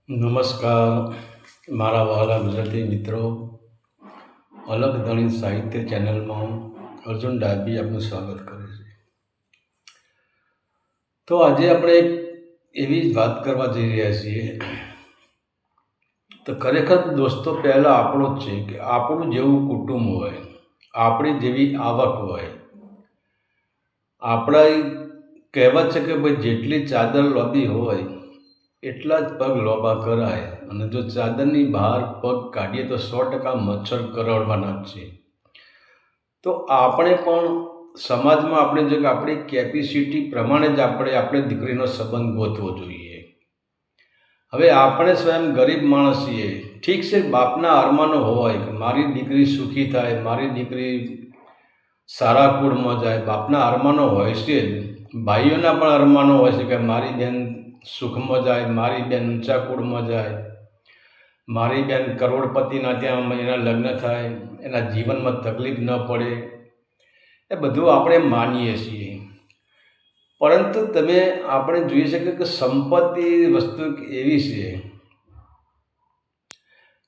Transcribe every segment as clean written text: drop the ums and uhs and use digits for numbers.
નમસ્કાર મારા વહાલા ગુજરાતી મિત્રો. અલગ ધણી સાહિત્ય ચેનલમાં અર્જુન ડાભી આપનું સ્વાગત કરે છે. તો આજે આપણે એક એવી જ વાત કરવા જઈ રહ્યા છીએ. તો ખરેખર દોસ્તો પહેલાં આપણો જ છે કે આપણું જેવું કુટુંબ હોય, આપણી જેવી આવક હોય. આપણા કહેવત છે કે ભાઈ જેટલી ચાદર લોબી હોય એટલા જ પગ લોબા કરાય, અને જો ચાદરની બહાર પગ કાઢીએ તો 100% મચ્છર કરડવાના જ છે. તો આપણે પણ સમાજમાં આપણે જો કે આપણી કેપેસિટી પ્રમાણે જ આપણે દીકરીનો સંબંધ ગોતવો જોઈએ. હવે આપણે સ્વયં ગરીબ માણસ છીએ, ઠીક છે, બાપના અરમાનો હોય કે મારી દીકરી સુખી થાય, મારી દીકરી સારા કુળમાં જાય, બાપના અરમાનો હોય છે જ. ભાઈઓના પણ અરમાનો હોય છે કે મારી બેન સુખમાં જાય, મારી બેન ઊંચા કુળમાં જાય, મારી બેન કરોડપતિના ત્યાં એના લગ્ન થાય, એના જીવનમાં તકલીફ ન પડે. એ બધું આપણે માનીએ છીએ. પરંતુ આપણે જોઈએ છે કે સંપત્તિ વસ્તુ એવી છે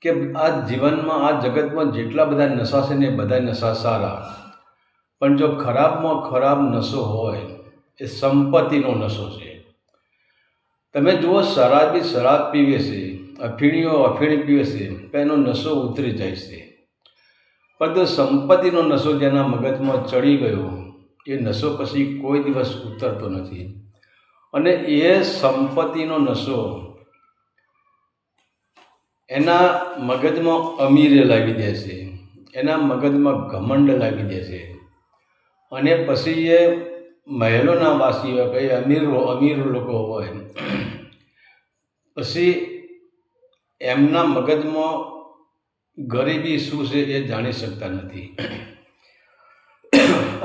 કે આ જીવનમાં, આ જગતમાં જેટલા બધા નશા છે ને એ બધા નશા સારા, પણ જો ખરાબમાં ખરાબ નશો હોય એ સંપત્તિનો નશો છે. તમે જુઓ, શરાબી શરાબ પીવે છે, અફીણીઓ અફીણી પીવે છે, તો એનો નશો ઉતરી જાય છે. પરંતુ સંપત્તિનો નશો જેના મગજમાં ચડી ગયો, એ નશો પછી કોઈ દિવસ ઉતરતો નથી. અને એ સંપત્તિનો નશો એના મગજમાં અમીરે લાવી દે છે, એના મગજમાં ઘમંડ લાવી દે છે. અને પછી એ મહેલોના વાસી હોય, કંઈ અમીર લોકો હોય, પછી એમના મગજમાં ગરીબી શું છે એ જાણી શકતા નથી.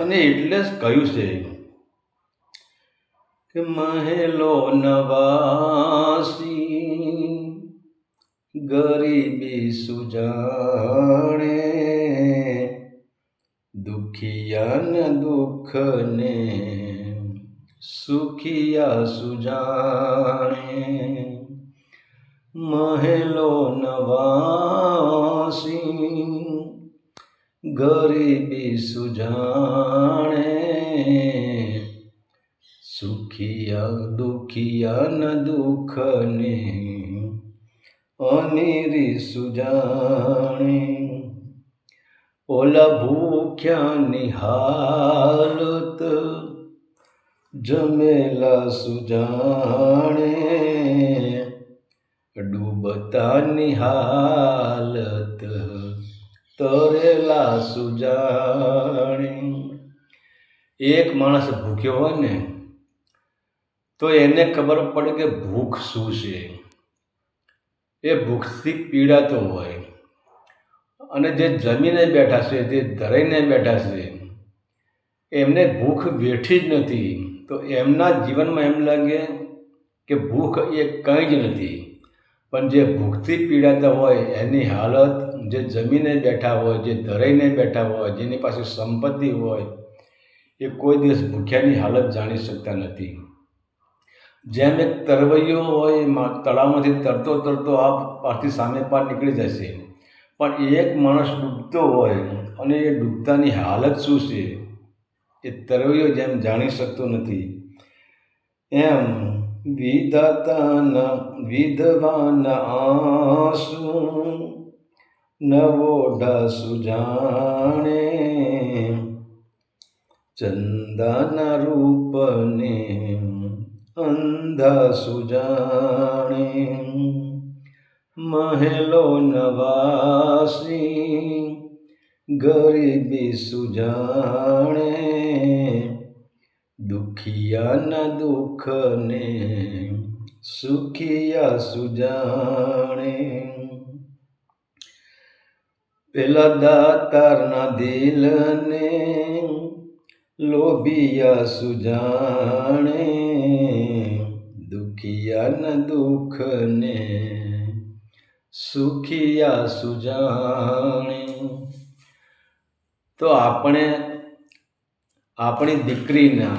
અને એટલે જ કહ્યું છે કે મહેલો નવાસી ગરીબી સુજાણે, દુખિયાના દુઃખને સુખિયા સુજાણે. મહેલો નવાસી ગરીબી સુજાણે, સુખિયા દુખિયાના દુઃખને અમીરી સુજાણે. ઓલા ભૂખ્યાની હાલત જમેલા સુજાણે, ડૂબતાની હાલત તરેલા સુજાણે. એક માણસ ભૂખ્યો હોય ને તો એને ખબર પડે કે ભૂખ શું છે. એ ભૂખથી પીડાતો હોય, અને જે જમીને બેઠા છે, જે ધરાઈને બેઠા છે, એમને ભૂખ બેઠી જ નથી. તો એમના જીવનમાં એમ લાગે કે ભૂખ એ કંઈ જ નથી. પણ જે ભૂખથી પીડાતા હોય એની હાલત, જે જમીને બેઠા હોય, જે ધરાઈને બેઠા હોય, જેની પાસે સંપત્તિ હોય, એ કોઈ દિવસ ભૂખ્યાની હાલત જાણી શકતા નથી. જેમ એક તરવૈયો હોય, તળાવમાંથી તરતો તરતો આ પારથી સામે પાર નીકળી જશે, પણ એક માણસ ડૂબતો હોય અને એ ડૂબતાની હાલત શું છે એ તરવૈયો જેમ જાણી શકતો નથી, એમ વિધવાના આંસુ નવોઢા સુજાણે, ચંદાના રૂપને અંધા સુજાણે. મહેલો નવાસી ગરીબી સુજાણે, દુખિયાના દુઃખને સુખિયા સુજાણે. પેલા દાતારના દિલને લોભિયા સુજાણે, દુખિયાના દુઃખને સુખિયા સુજાણે. તો આપણે આપણી દીકરીના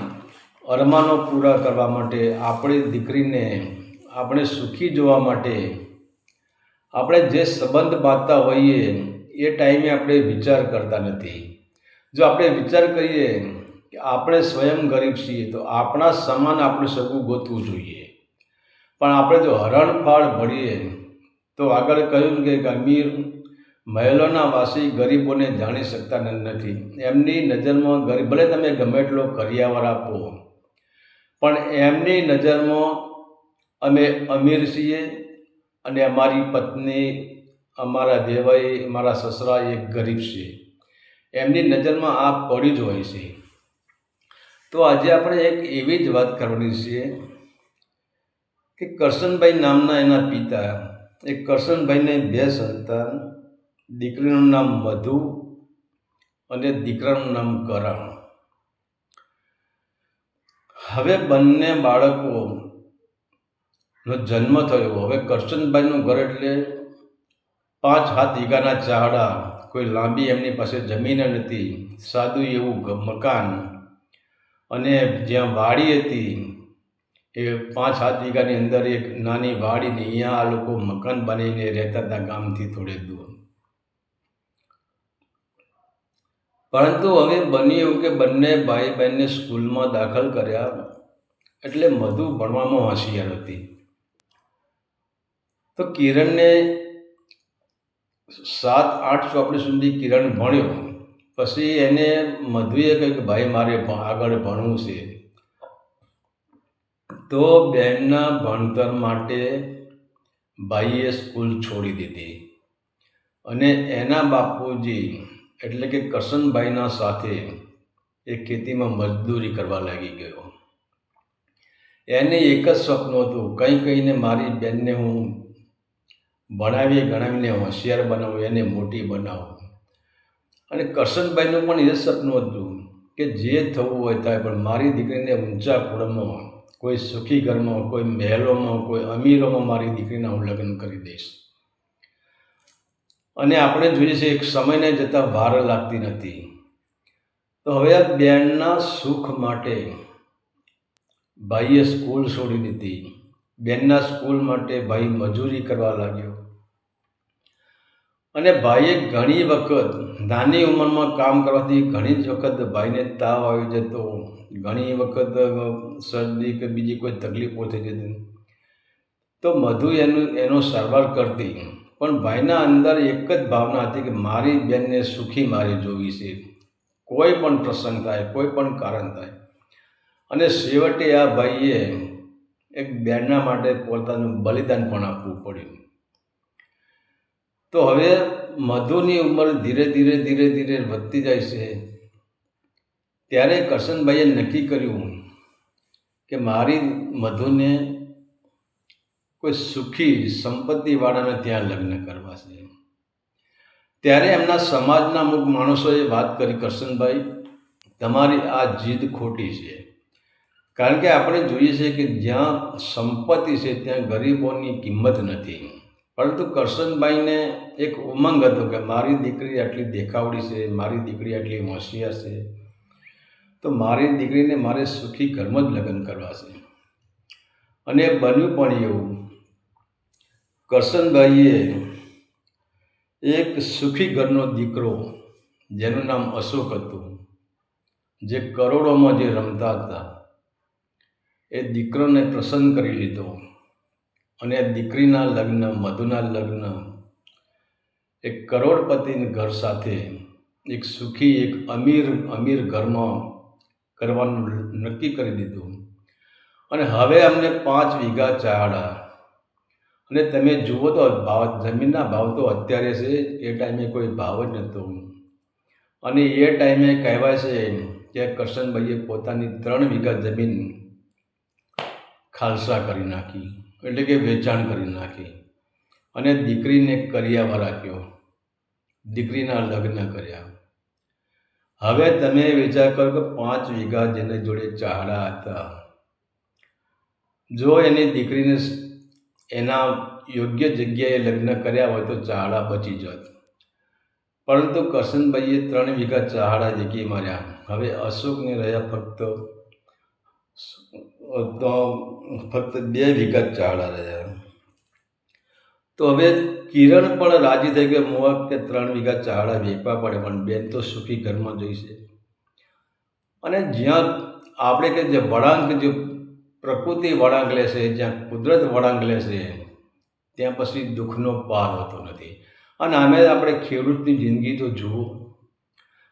અરમાનો પૂરા કરવા માટે, આપણી દીકરીને આપણે સુખી જોવા માટે આપણે જે સંબંધ બાંધતા હોઈએ એ ટાઈમે આપણે વિચાર કરતા નથી. જો આપણે વિચાર કરીએ કે આપણે સ્વયં ગરીબ છીએ તો આપણા સમાન આપણે સગું ગોતવું જોઈએ. પણ આપણે જો હરણફાળ ભળીએ તો આગળ કહ્યું કે અમીર મહેલોના વાસી ગરીબોને જાણી શકતા નથી. એમની નજરમાં ગરીબ, ભલે તમે ગમે એટલો કરિયાવર આપો, પણ એમની નજરમાં અમે અમીર છીએ અને અમારી પત્ની, અમારા દેવાઈ, અમારા સસરા એક ગરીબ છે. એમની નજરમાં આ પડી જ હોય છે. તો આજે આપણે એક એવી જ વાત કરવાની છે કે કરશનભાઈ નામના એના પિતા, એ કરશનભાઈને 2 સંતાન, દીકરીનું નામ મધુ અને દીકરાનું નામ કરણ. હવે બંને બાળકોનો જન્મ થયો. હવે કરશનભાઈનું ઘર એટલે 5-7 વીઘાના ચાહડા, કોઈ લાંબી એમની પાસે જમીન નથી, સાદું એવું મકાન, અને જ્યાં વાડી હતી એ 5-7 વીઘાની અંદર એક નાની વાડીને અહીંયા આ લોકો મકાન બનાવીને રહેતા હતા ગામથી થોડે દૂર. પરંતુ હવે બન્યું એવું કે બંને ભાઈ બહેનને સ્કૂલમાં દાખલ કર્યા એટલે મધુ ભણવામાં હોશિયાર હતી. તો કિરણને 7-8 ચોપડી સુધી કિરણ ભણ્યો. પછી એને મધુએ કહ્યું કે ભાઈ મારે આગળ ભણવું છે. તો બહેનના ભણતર માટે ભાઈએ સ્કૂલ છોડી દીધી અને એના બાપુજી એટલે કે કરશનભાઈના સાથે એ ખેતીમાં મજદૂરી કરવા લાગી ગયો. એને એક જ સપનું હતું, કંઈ કહીને મારી બહેનને હું ગણાવીને હોશિયાર બનાવું, એને મોટી બનાવું. અને કરશનભાઈનું પણ એ સપનું હતું કે જે થવું હોય થાય, પણ મારી દીકરીને ઊંચા કુળમાં, કોઈ સુખી ઘરમાં, કોઈ મહેલોમાં, કોઈ અમીરોમાં મારી દીકરીના હું લગ્ન કરી દઈશ. અને આપણે જોઈએ છે એક સમયને જતાં વાર લાગતી નથી. તો હવે આ બહેનના સુખ માટે ભાઈએ સ્કૂલ છોડી દીધી. બહેનના સ્કૂલ માટે ભાઈ મજૂરી કરવા લાગ્યો. અને ભાઈએ ઘણી વખત નાની ઉંમરમાં કામ કરવાથી ઘણી જ વખત ભાઈને તાવ આવી જતો, ઘણી વખત શરદી કે બીજી કોઈ તકલીફો થઈ જતી. તો મધુ એનો સારવાર કરતી, પણ ભાઈના અંદર એક જ ભાવના હતી કે મારી બહેનને સુખી મારી જોવી છે, કોઈ પણ પ્રસંગ થાય, કોઈ પણ કારણ થાય. અને છેવટે આ ભાઈએ એક બહેનના માટે પોતાનું બલિદાન પણ આપવું પડ્યું. તો હવે મધુની ઉંમર ધીરે ધીરે વધતી જાય છે. ત્યારે કરશનભાઈએ નક્કી કર્યું કે મારી મધુને કોઈ સુખી સંપત્તિવાળાને ત્યાં લગ્ન કરવા છે. ત્યારે એમના સમાજના અમુક માણસોએ વાત કરી, કરશનભાઈ તમારી આ જીદ ખોટી છે. કારણ કે આપણે જોઈએ છીએ કે જ્યાં સંપત્તિ છે ત્યાં ગરીબોની કિંમત નથી. પરંતુ કરશનભાઈને એક ઉમંગ હતો કે મારી દીકરી આટલી દેખાવડી છે, મારી દીકરી આટલી હોશિયાર છે, તો મારી દીકરીને મારે સુખી ઘરમાં જ લગ્ન કરવા છે. અને બન્યું પણ એવું. કરશનભાઈએ એક સુખી ઘરનો દીકરો જેનું નામ અશોક હતું, જે કરોડોમાં જે રમતા હતા, એ દીકરોને પસંદ કરી લીધો. અને દીકરીના લગ્ન, મધુના લગ્ન એક કરોડપતિના ઘર સાથે, એક સુખી, એક અમીર ઘરમાં કરવાનું નક્કી કરી દીધું. અને હવે અમને 5 વીઘા ચાહડા, અને તમે જુઓ તો જમીનના ભાવ તો અત્યારે છે, એ ટાઈમે કોઈ ભાવ જ નહોતો. અને એ ટાઈમે કહેવાય છે કે કરશનભાઈએ પોતાની 3 વીઘા જમીન ખાલસા કરી નાખી, એટલે કે વેચાણ કરી નાખી. અને દીકરીને કરિયાવર આપ્યો, દીકરીના લગ્ન કર્યા. હવે તમે વિચાર કરો કે 5 વીઘા જેની જોડે ચાહડા હતા, જો એની દીકરીને એના યોગ્ય જગ્યાએ લગ્ન કર્યા હોય તો ચાહડા બચી જાત. પરંતુ કરશનભાઈએ 3 વીઘા ચાહડા જગ્યાએ માર્યા. હવે અશોકને રહ્યા ફક્ત તો ફક્ત 2 વીઘા ચાળા રહ્યા. તો હવે કિરણ પણ રાજી થઈ ગયો, મોહક કે 3 વીઘા ચાળા વેચવા પડે પણ બેન તો સુખી ઘરમાં જોઈશે. અને જ્યાં આપણે કે જે વળાંક, જે પ્રકૃતિ વળાંક લેશે, જ્યાં કુદરત વળાંક લેશે, ત્યાં પછી દુઃખનો પાર હોતો નથી. અને આમે આપણે ખેડૂતની જિંદગી તો જુઓ.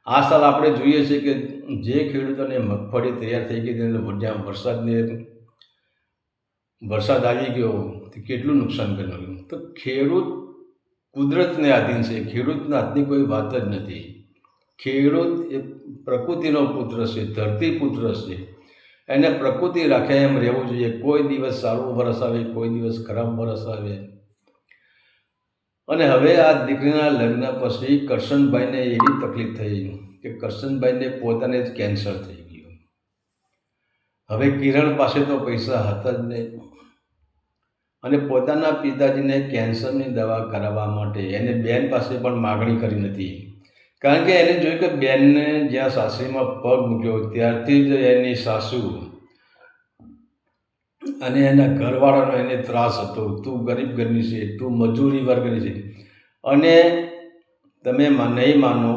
આ સાલ આપણે જોઈએ છીએ કે જે ખેડૂતોને મગફળી તૈયાર થઈ ગઈ તેને જ્યાં વરસાદ આવી ગયો તો કેટલું નુકસાન કર્યું. તો ખેડૂત કુદરતને આધીન છે, ખેડૂતના હાથની કોઈ વાત જ નથી. ખેડૂત એ પ્રકૃતિનો પુત્ર છે, ધરતી પુત્ર છે. એને પ્રકૃતિ રાખે એમ રહેવું જોઈએ. કોઈ દિવસ સારું વરસ આવે, કોઈ દિવસ ખરાબ વરસ આવે. અને હવે આ દીકરીના લગ્ન પછી કરશનભાઈને એવી તકલીફ થઈ કે કરશનભાઈને પોતાને જ કેન્સર થઈ ગયું. હવે કિરણ પાસે તો પૈસા હતા જ નહીં, અને પોતાના પિતાજીને કેન્સરની દવા કરાવવા માટે એને બેન પાસે પણ માગણી કરી નથી. કારણ કે એને જોયું કે બેનને જ્યાં સાસરીમાં પગ મૂક્યો ત્યારથી જ એની સાસુ અને એના ઘરવાળાનો એને ત્રાસ હતો. તું ગરીબ ઘરની છે, તું મજૂરી વર્ગની છે. અને તમે નહીં માનો,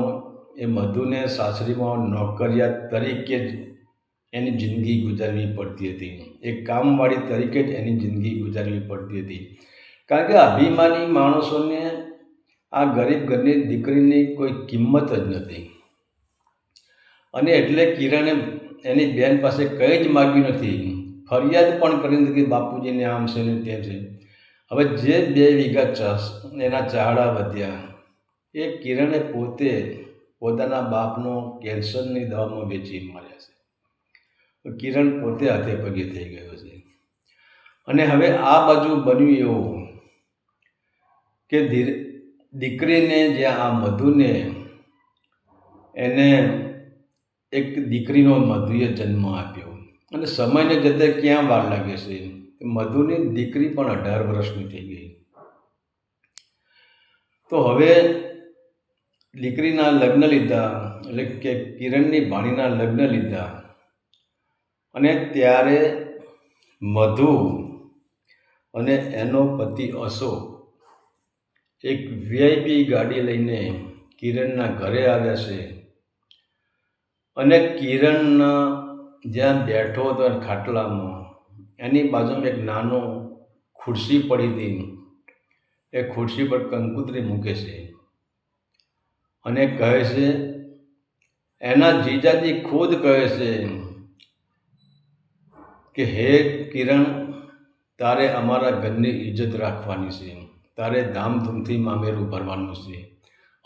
એ મધુને સાસરીમાં નોકરિયાત તરીકે જ એની જિંદગી ગુજારવી પડતી હતી. એક કામવાળી તરીકે જ એની જિંદગી ગુજારવી પડતી હતી. કારણ કે અભિમાની માણસોને આ ગરીબ ઘરની દીકરીની કોઈ કિંમત જ નથી. અને એટલે કિરણે એની બેન પાસે કંઈ જ માગ્યું નથી, ફરિયાદ પણ કરી નથી કે બાપુજીને આમ છે ને તેમ છે. હવે જે 2 વીઘા એના ચાળા વધ્યા એ કિરણે પોતે પોતાના બાપનો કેન્સરની દવામાં વેચી માર્યા છે. કિરણ પોતે હાથે પગે થઈ ગયો છે. અને હવે આ બાજુ બન્યું એવું કે દીકરીને, જ્યાં આ મધુને, એને એક દીકરીનો મધુએ જન્મ આપ્યો. અને સમયને જતે ક્યાં વાર લાગે છે, મધુની દીકરી પણ 18 વર્ષની થઈ ગઈ. તો હવે દીકરીના લગ્ન લીધા, એટલે કે કિરણની ભાણીના લગ્ન લીધા. અને ત્યારે મધુ અને એનો પતિ અશોક એક VIP ગાડી લઈને કિરણના ઘરે આવ્યા છે. અને કિરણના જ્યાં બેઠો હતો ખાટલામાં, એની બાજુમાં એક નાનો ખુરશી પડી હતી. એ ખુરશી પર કંકુતરી મૂકે છે અને કહે છે, એના જીજાજી ખુદ કહે છે કે હે કિરણ, તારે અમારા ઘરની ઇજ્જત રાખવાની છે, તારે ધામધૂમથી મામેરું ભરવાનું છે.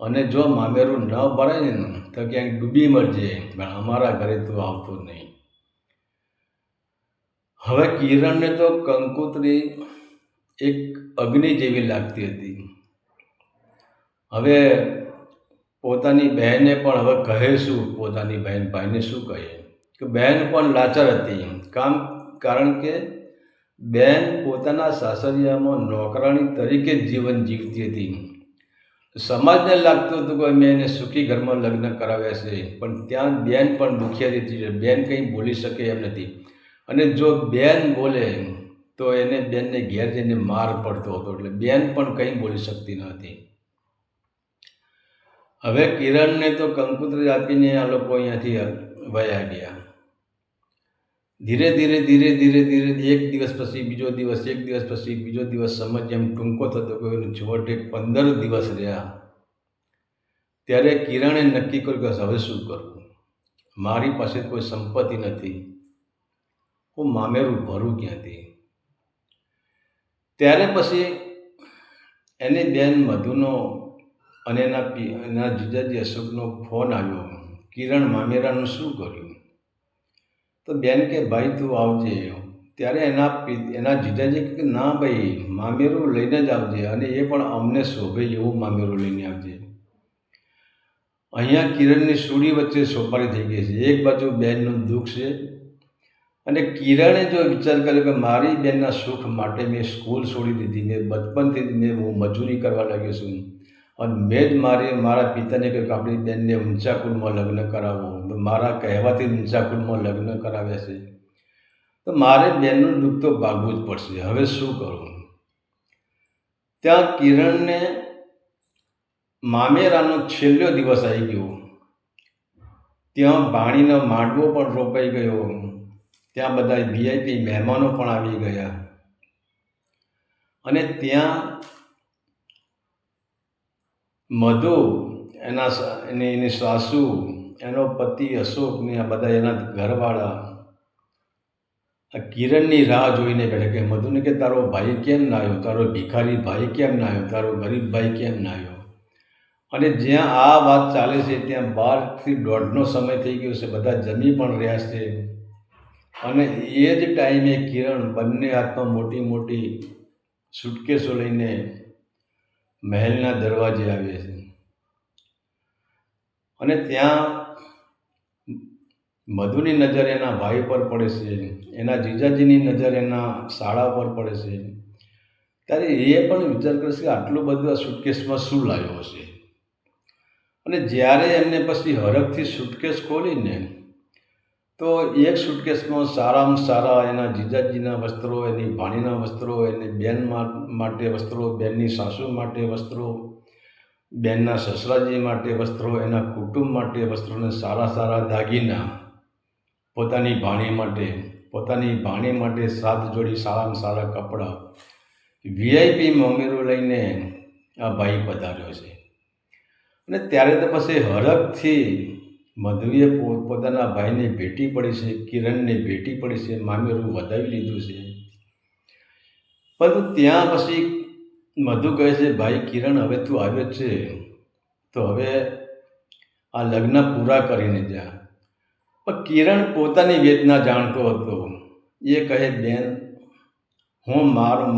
અને જો મામેરું ન ભરાય ને તો ક્યાંક ડૂબી મરજે, પણ અમારા ઘરે તું આવતો નહીં. હવે કિરણને તો કંકુતરી એક અગ્નિ જેવી લાગતી હતી. હવે પોતાની બહેને પણ હવે કહે શું, પોતાની બહેન ભાઈને શું કહે કે બહેન પણ લાચાર હતી. કારણ કે બેન પોતાના સાસરિયામાં નોકરાણી તરીકે જ જીવન જીવતી હતી. સમાજને લાગતું હતું કે મેં એને સુખી ઘરમાં લગ્ન કરાવ્યા છે, પણ ત્યાં બેન પણ દુખિયારી હતી. બેન કંઈ બોલી શકે એમ નથી. અને જો બેન બોલે તો બેનને ઘેર જઈને માર પડતો હતો, એટલે બેન પણ કંઈ બોલી શકતી ન હતી. હવે કિરણને તો કંકુતરી આપીને આ લોકો અહીંયાથી વયા ગયા. ધીરે ધીરે ધીરે ધીરે ધીરે એક દિવસ પછી બીજો દિવસ, એક દિવસ પછી બીજો દિવસ, સમય જેમ ટૂંકો થતો ગયો, છેવટે 15 દિવસ રહ્યા. ત્યારે કિરણે નક્કી કર્યું કે હવે શું કરવું, મારી પાસે કોઈ સંપત્તિ નથી, હું મામેરું ભરું ક્યાંથી. ત્યારે પછી એની બેન મધુનો અને એના જીજાજી અશોકનો ફોન આવ્યો, કિરણ મામેરાનું શું કર્યું? તો બેન કે ભાઈ તું આવજે. ત્યારે એના જીજાજી કે ના ભાઈ, મામેરું લઈને જ આવજે, અને એ પણ અમને શોભે એવું મામેરું લઈને આવજે. અહીંયા કિરણની સૂડી વચ્ચે સોપારી થઈ ગઈ છે. એક બાજુ બેનનું દુઃખ છે, અને કિરણે જો વિચાર કર્યો કે મારી બેનના સુખ માટે મેં સ્કૂલ છોડી દીધી, મેં બચપનથી હું મજૂરી કરવા લાગ્યો છું, અને મેં જ મારા પિતાને કહ્યું કે આપણી બેનને ઊંચા કુળમાં લગ્ન કરાવો. મારા કહેવાથી ઊંચા કુળમાં લગ્ન કરાવ્યા છે. તો મારે બેનનું દુઃખ તો ભાગવું જ પડશે. હવે શું કરું? ત્યાં કિરણને મામેરાનો છેલ્લો દિવસ આવી ગયો. ત્યાં ભાણીનો માંડવો પણ રોપાઈ ગયો. ત્યાં બધા VIP મહેમાનો પણ આવી ગયા અને ત્યાં મધુ, એની સાસુ, એનો પતિ અશોક ને આ બધા એના ઘરવાળા આ કિરણની રાહ જોઈને બેઠા કે મધુને કે તારો ભાઈ કેમ ના આવ્યો, તારો ભિખારી ભાઈ કેમ ના આવ્યો, તારો ગરીબ ભાઈ કેમ ના આવ્યો. અને જ્યાં આ વાત ચાલે છે ત્યાં 12 થી 1:30નો સમય થઈ ગયો છે. બધા જમી પણ રહ્યા છે અને એ જ ટાઈમે કિરણ બંને હાથમાં મોટી મોટી સુટકેસો લઈને મહેલના દરવાજે આવે છે અને ત્યાં મધુની નજર એના ભાઈ પર પડે છે, એના જીજાજીની નજર એના શાળા પર પડે છે. ત્યારે એ પણ વિચાર કરે છે કે આટલું બધું આ સુટકેસમાં શું લાવ્યો હશે. અને જ્યારે એમને પછી હરખથી સુટકેસ ખોલીને તો એક સુટકેસમાં સારામાં સારા એના જીજાજીના વસ્ત્રો, એની ભાણીના વસ્ત્રો, એની બેન માટે વસ્ત્રો, બેનની સાસુ માટે વસ્ત્રો, બેનના સસરાજી માટે વસ્ત્રો, એના કુટુંબ માટે વસ્ત્રો અને સારા સારા દાગીના, પોતાની ભાણી માટે 7 જોડી સારામાં સારા કપડાં, VIP મામેરો લઈને આ ભાઈ પધાર્યો છે. અને ત્યારે તો પછી હરખથી મધુએ પોતાના ભાઈને ભેટી પડી છે, કિરણને ભેટી પડી છે, મામેરું વધાવી લીધું છે. પરંતુ ત્યાં પછી મધુ કહે છે, ભાઈ કિરણ, હવે તું આવ્યો છે તો હવે આ લગ્ન પૂરા કરીને જા. પણ કિરણ પોતાની વેદના જાણતો હતો. એ કહે, બેન, હું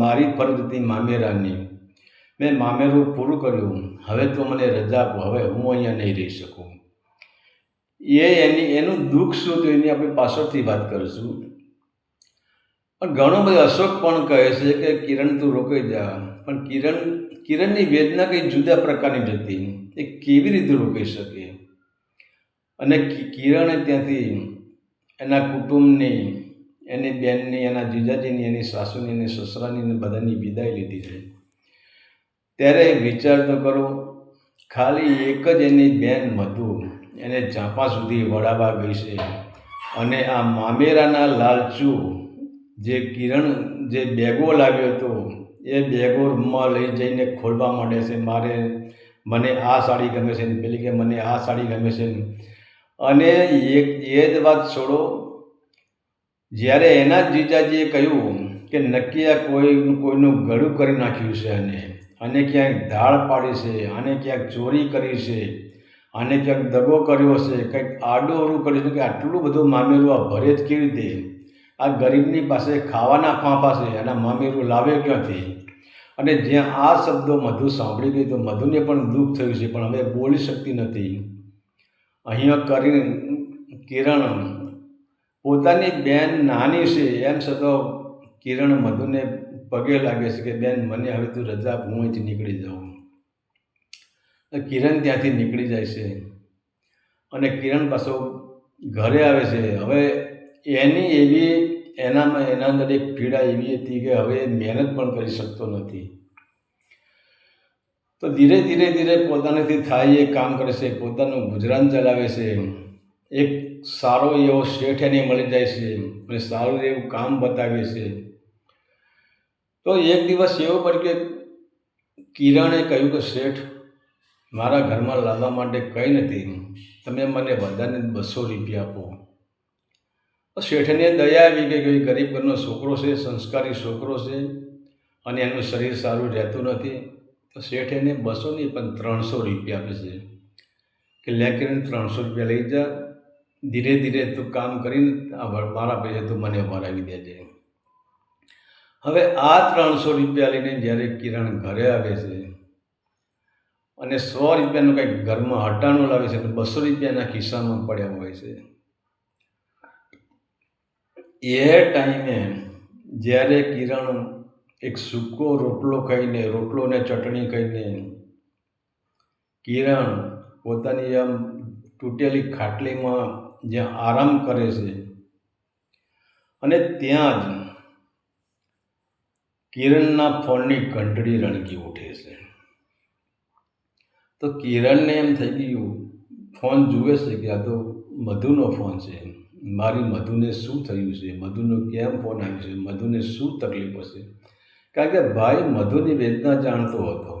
મારી ફરજ હતી મામેરાની, મેં મામેરું પૂરું કર્યું, હવે તો મને રજા આપો, હવે હું અહીંયા નહીં રહી શકું. એનું દુઃખ શું હતું એની આપણે પાછળથી વાત કરીશું. પણ ઘણો બધો અશોક પણ કહે છે કે કિરણ તું રોકાઈ જા. પણ કિરણની વેદના કંઈ જુદા પ્રકારની જ હતી. એ કેવી રીતે રોકાઈ શકે? અને કિરણે ત્યાંથી એના કુટુંબની, એની બેનની, એના જીજાજીની, એની સાસુની, એની સસરાની બધાની વિદાય લીધી છે. ત્યારે વિચાર તો કરો, ખાલી એક જ એની બેન મધુ એને ઝાંપા સુધી વળાવવા ગઈ છે અને આ મામેરાના લાલચુ જે કિરણ જે બેગો લાવ્યો હતો એ બેગો રૂમમાં લઈ જઈને ખોલવા માંડે છે. મને આ સાડી ગમે છે ને પેલી કે મને આ સાડી ગમે છે ને. અને એ જ વાત છોડો, જ્યારે એના જીજાજીએ કહ્યું કે નક્કી આ કોઈનું ગળું કરી નાખ્યું છે, આને ક્યાંક ધાડ પાડી છે, આને ક્યાંક ચોરી કરી છે, આને ક્યાંક દગો કર્યો છે, કંઈક આડું અવળું કર્યું છે, કે આટલું બધું મામેરું આ ભરે જ કેવી રીતે? આ ગરીબની પાસે ખાવાના ફાંફા છે, આના મામેરું લાવે ક્યાંથી? અને જ્યાં આ શબ્દો મધુ સાંભળી ગઈ તો મધુને પણ દુઃખ થયું છે, પણ હવે બોલી શકતી નથી. અહીંયા કિરણ પોતાની બેન નાની છે એમ છતાં કિરણ મધુને પગે લાગે છે કે બેન, મને હવે તું રજા, હું અહીંથી નીકળી જાઉં. કિરણ ત્યાંથી નીકળી જાય છે અને કિરણ પાછો ઘરે આવે છે. હવે એના અંદર એક પીડા એવી હતી કે હવે મહેનત પણ કરી શકતો નથી. તો ધીરે ધીરે પોતાનાથી થાય એ કામ કરે છે, પોતાનું ગુજરાન ચલાવે છે. એક સારો એવો શેઠ એને મળી જાય છે અને સારું એવું કામ બતાવે છે. તો એક દિવસ એવો પડ્યો કે કિરણે કહ્યું કે શેઠ, મારા ઘરમાં લાવવા માટે કંઈ નથી, તમે મને વધારે 200 રૂપિયા આપો. તો શેઠને દયા આવી કે ગરીબ ઘરનો છોકરો છે, સંસ્કારી છોકરો છે અને એનું શરીર સારું રહેતું નથી. તો શેઠ એને 200 નહીં પણ 300 રૂપિયા આપે છે કે લે કિરણ, 300 રૂપિયા લઈ જા, ધીરે ધીરે તું કામ કરીને મારા પૈસા તું મને ભરાવી દેજે. હવે આ 300 રૂપિયા લઈને જ્યારે કિરણ ઘરે આવે છે અને 100 રૂપિયાનું કંઈક ઘરમાં હટાણું લાવે છે, તો 200 રૂપિયાના ખિસ્સામાં પડ્યા હોય છે. એ ટાઈમે જ્યારે કિરણ એક સૂકો રોટલો ને ચટણી ખાઈને કિરણ પોતાની આમ તૂટેલી ખાટલીમાં જ્યાં આરામ કરે છે અને ત્યાં જ કિરણના ફોનની ઘંટડી રણકી ઉઠે છે. તો કિરણને એમ થઈ ગયું, ફોન જુએ છે કે આ તો મધુનો ફોન છે, મારી મધુને શું થયું છે, મધુનો કેમ ફોન આવ્યો છે, મધુને શું તકલીફ હશે, કારણ કે ભાઈ મધુની વેદના જાણતો હતો.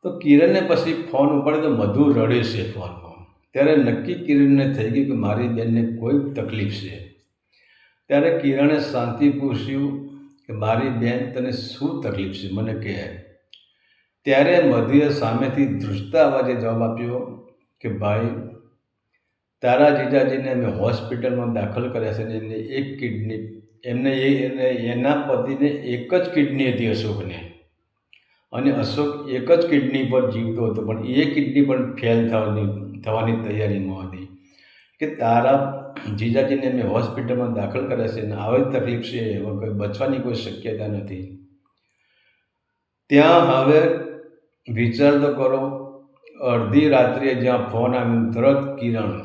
તો કિરણને પછી ફોન ઉપાડે તો મધુ રડે છે ફોનમાં. ત્યારે નક્કી કિરણને થઈ ગયું કે મારી બેનને કોઈ તકલીફ છે. ત્યારે કિરણે શાંતિ પૂછ્યું કે મારી બેન તને શું તકલીફ છે, મને કહે. ત્યારે મધુએ સામેથી ધ્રુજતા અવાજે જવાબ આપ્યો કે ભાઈ, તારા જીજાજીને અમે હોસ્પિટલમાં દાખલ કર્યા છે ને એમને એના પતિને એક જ કિડની હતી અશોકને, અને અશોક એક જ કિડની પર જીવતો હતો, પણ એ કિડની પણ ફેલ થવાની તૈયારીમાં હતી. કે તારા જીજાજીને મેં હોસ્પિટલમાં દાખલ કર્યા છે ને આવી તકલીફ છે, એમાં કોઈ બચવાની કોઈ શક્યતા નથી. ત્યાં હવે વિચાર તો કરો, અડધી રાત્રે જ્યાં ફોન આવ્યો તરત કિરણ,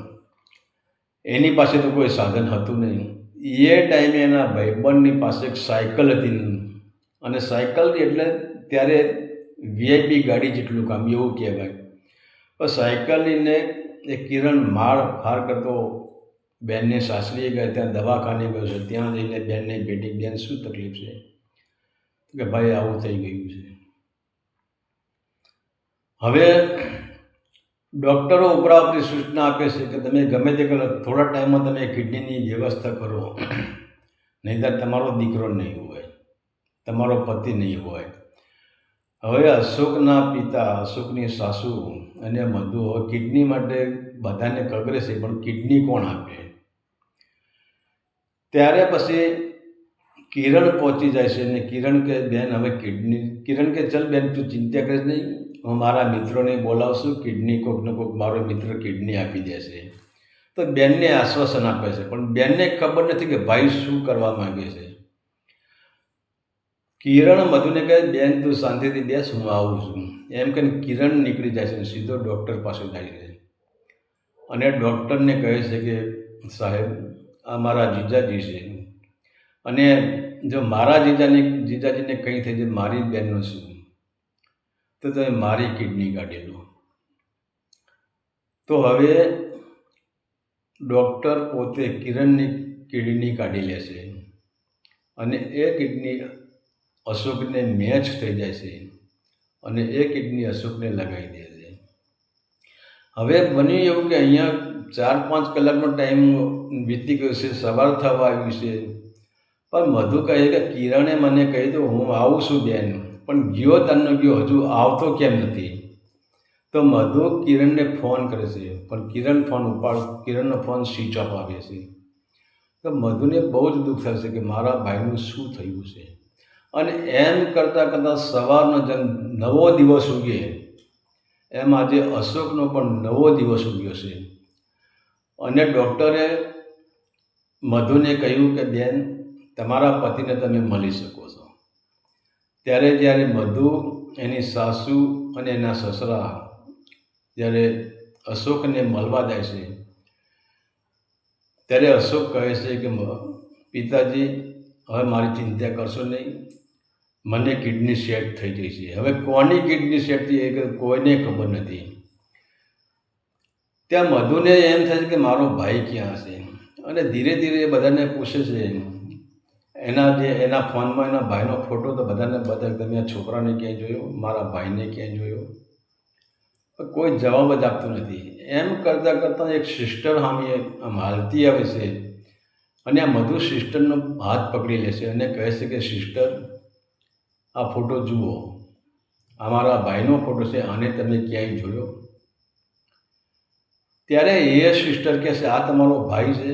એની પાસે તો કોઈ સાધન હતું નહીં. એ ટાઈમે એના ભાઈબંધની પાસે એક સાયકલ હતી, અને સાયકલ એટલે ત્યારે વીઆઈપી ગાડી જેટલું કામ એવું કહેવાય. પણ સાયકલ લઈને એ કિરણ માર ફાર કરતો બેનને સાસરીએ ગયા, ત્યાં દવાખાને ગયો છે. ત્યાં જઈને બેનને ભેટી, બેન શું તકલીફ છે, કે ભાઈ આવું થઈ ગયું છે. હવે ડૉક્ટરો ઉપરાપરી સૂચના આપે છે કે તમે ગમે તે કરો, થોડા ટાઈમમાં તમે કિડનીની વ્યવસ્થા કરો, નહીંતર તમારો દીકરો નહીં હોય, તમારો પતિ નહીં હોય. હવે અશોકના પિતા, અશોકની સાસુ અને મધુ કિડની માટે બધાને કગરે છે, પણ કિડની કોણ આપે? ત્યારે પછી કિરણ પહોંચી જાય છે અને કિરણ કે બેન હવે કિરણ કે ચલ બેન તું ચિંતા કરીશ નહીં, હું મારા મિત્રોને બોલાવશું, કિડની કોઈકને કોઈક મારો મિત્ર કિડની આપી દેશે. તો બેનને આશ્વાસન આપે છે, પણ બેનને ખબર નથી કે ભાઈ શું કરવા માંગે છે. કિરણ મધુને કહે બેન તું શાંતિથી બેસ, હું આવું છું. એમ કહીને કિરણ નીકળી જાય છે, સીધો ડૉક્ટર પાસે જાય છે અને ડૉક્ટરને કહે છે કે સાહેબ, આ મારા જીજાજી છે, અને જો મારા જીજાજીને કંઈ થઈ જાય મારી બેનનું શું, તો તમે મારી કિડની કાઢી લો. તો હવે ડૉક્ટર પોતે કિરણની કિડની કાઢી લે છે, અને એ કિડની અશોકને મેચ થઈ જાય છે, અને એ કિડની અશોકને લગાવી દે છે. હવે બન્યું એવું કે અહીંયા 4-5 કલાકનો ટાઈમ વીતી ગયો છે, સવાર થવા આવ્યું છે, પણ મધુ કહે કે કિરણે મને કહી દો હું આવું છું બેન, પણ ગયો તારનો ગયો, હજુ આવતો કેમ નથી? તો મધુ કિરણને ફોન કરે છે, પણ કિરણનો ફોન સ્વિચ ઓફ આવે છે. તો મધુને બહુ જ દુઃખ થાય છે કે મારા ભાઈનું શું થયું છે. અને એમ કરતાં સવારનો જેમ નવો દિવસ ઉગે, એમ આજે અશોકનો પણ નવો દિવસ ઉગ્યો છે. અને ડૉક્ટરે મધુને કહ્યું કે બેન, તમારા પતિને તમે મળી શકો છો. ત્યારે જ્યારે મધુ, એની સાસુ અને એના સસરા જ્યારે અશોકને મળવા જાય છે, ત્યારે અશોક કહે છે કે પિતાજી, હવે મારી ચિંતા કરશો નહીં, મને કિડની સેટ થઈ ગઈ છે. હવે કોની કિડની સેટ થઈ એ કોઈને ખબર નથી. ત્યાં મધુને એમ થાય છે કે મારો ભાઈ ક્યાં હશે, અને ધીરે ધીરે બધાને પૂછે છે. એના ફોનમાં એના ભાઈનો ફોટો તો બધાને તમે આ છોકરાને ક્યાંય જોયો, મારા ભાઈને ક્યાંય જોયો? કોઈ જવાબ જ આપતું નથી. એમ કરતાં એક સિસ્ટર સામે આમ હાલતી આવે છે, અને આ મધુ સિસ્ટરનો હાથ પકડી લે છે અને કહે છે કે સિસ્ટર, આ ફોટો જુઓ, આ મારા ભાઈનો ફોટો છે, આને તમે ક્યાંય જોયો? ત્યારે એ સિસ્ટર કહે છે આ તમારો ભાઈ છે?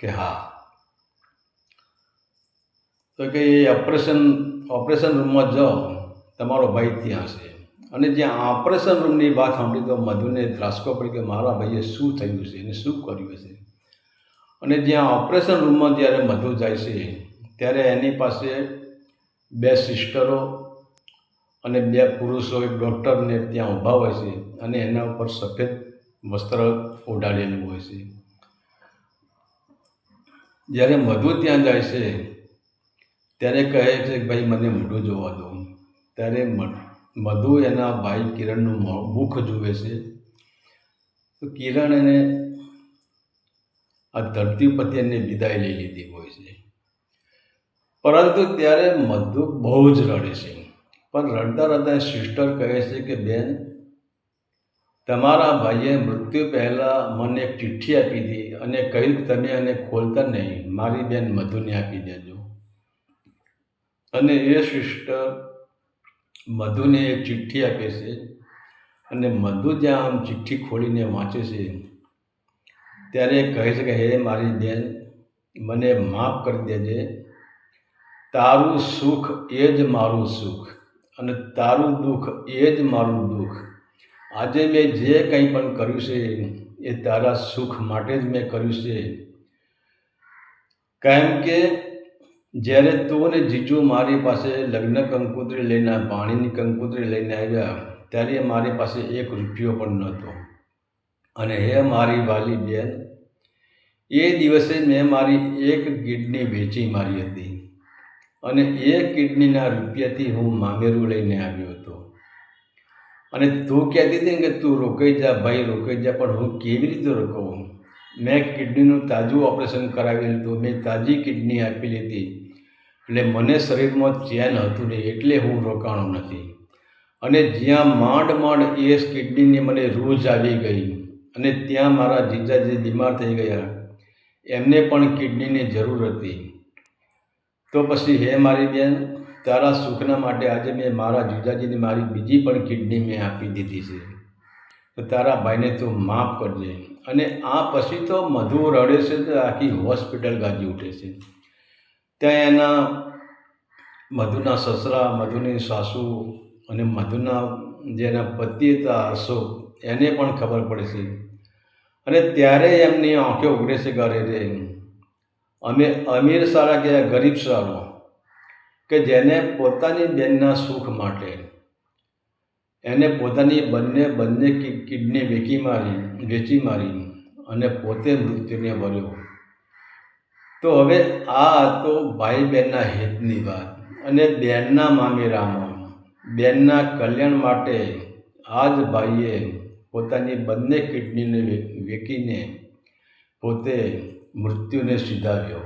કે હા. તો કે એ ઓપરેશન રૂમમાં જાઓ, તમારો ભાઈ ત્યાં છે. અને જ્યાં ઓપરેશન રૂમની વાત સાંભળી તો મધુને ત્રાસકો પડી કે મારા ભાઈએ શું થયું છે અને શું કર્યું છે. અને જ્યાં ઓપરેશન રૂમમાં જ્યારે મધુ જાય છે, ત્યારે એની પાસે 2 સિસ્ટરો અને 2 પુરુષો, એક ડૉક્ટરને ત્યાં ઊભા હોય છે, અને એના ઉપર સફેદ વસ્ત્ર ઓઢાડેલું હોય છે. જ્યારે મધુ ત્યાં જાય છે ત્યારે કહે છે કે ભાઈ મને મોઢું જોવા દો. ત્યારે મધુ એના ભાઈ કિરણનું મુખ જુએ છે. તો કિરણ એને આ ધરતી પરથી એને વિદાય લઈ લીધી હોય છે. પરંતુ ત્યારે મધુ બહુ જ રડે છે. પણ રડતા રડતા સિસ્ટર કહે છે કે બેન, તમારા ભાઈએ મૃત્યુ પહેલાં મને એક ચિઠ્ઠી આપી હતી અને કહ્યું કે તમે એને ખોલતા નહીં, મારી બેન મધુને આપી દેજો. અને એ સિસ્ટર મધુને એક ચિઠ્ઠી આપે છે અને મધુ જ્યાં આમ ચિઠ્ઠી ખોલીને વાંચે છે ત્યારે કહે છે કે હે મારી બેન, મને માફ કરી દેજે. તારું સુખ એ જ મારું સુખ અને તારું દુઃખ એ જ મારું દુઃખ. આજે મેં જે કંઈ પણ કર્યું છે એ તારા સુખ માટે જ મેં કર્યું છે. કેમ કે જ્યારે તું અને જીજુ મારી પાસે લગ્ન કંકોત્રી લઈને, પાણીની કંકોત્રી લઈને આવ્યા ત્યારે મારી પાસે 1 રૂપિયો પણ નહોતો. અને હે મારી વાલી બેન, એ દિવસે મેં મારી 1 કિડની વેચી મારી હતી અને એ કિડનીના રૂપિયાથી હું મામેરું લઈને આવ્યો હતો. અને તું કહેતી હતી ને કે તું રોકાઈ જા ભાઈ, રોકાઈ જા, પણ હું કેવી રીતે રોકાવું? મેં કિડનીનું તાજું ઓપરેશન કરાવેલું હતું, મેં તાજી કિડની આપી લીધી, એટલે મને શરીરમાં ચેન હતું નહીં, એટલે હું રોકાણો નથી. અને જ્યાં માંડ એ કિડનીની મને રૂઝ આવી ગઈ અને ત્યાં મારા જીજાજી બીમાર થઈ ગયા, એમને પણ કિડનીની જરૂર હતી. તો પછી હે મારી બેન, તારા સુખના માટે આજે મેં મારા જીજાજીને મારી બીજી પણ કિડની મેં આપી દીધી છે. તો તારા ભાઈને તું માફ કરજે. અને આ પછી તો મધુ રડે છે તો આખી હોસ્પિટલ ગાજી ઉઠે છે. ત્યાં એના મધુના સસરા, મધુની સાસુ અને મધુના જેના પતિ હતા અશોક, એને પણ ખબર પડે છે. અને ત્યારે એમની આંખો ઉઘડે છે કે અરે રે, અમે અમીર સારા કે ગરીબ સારો, કે જેને પોતાની બેનના સુખ માટે એને પોતાની બંને કિડની વેચી મારી અને પોતે મૃત્યુને વર્યો. તો હવે આ તો ભાઈ બહેનના હિતની વાત. અને બેનના મામેરામાં બેનના કલ્યાણ માટે આ જ ભાઈએ પોતાની બંને કિડનીને વેચીને પોતે મૃત્યુને સિધાવ્યો.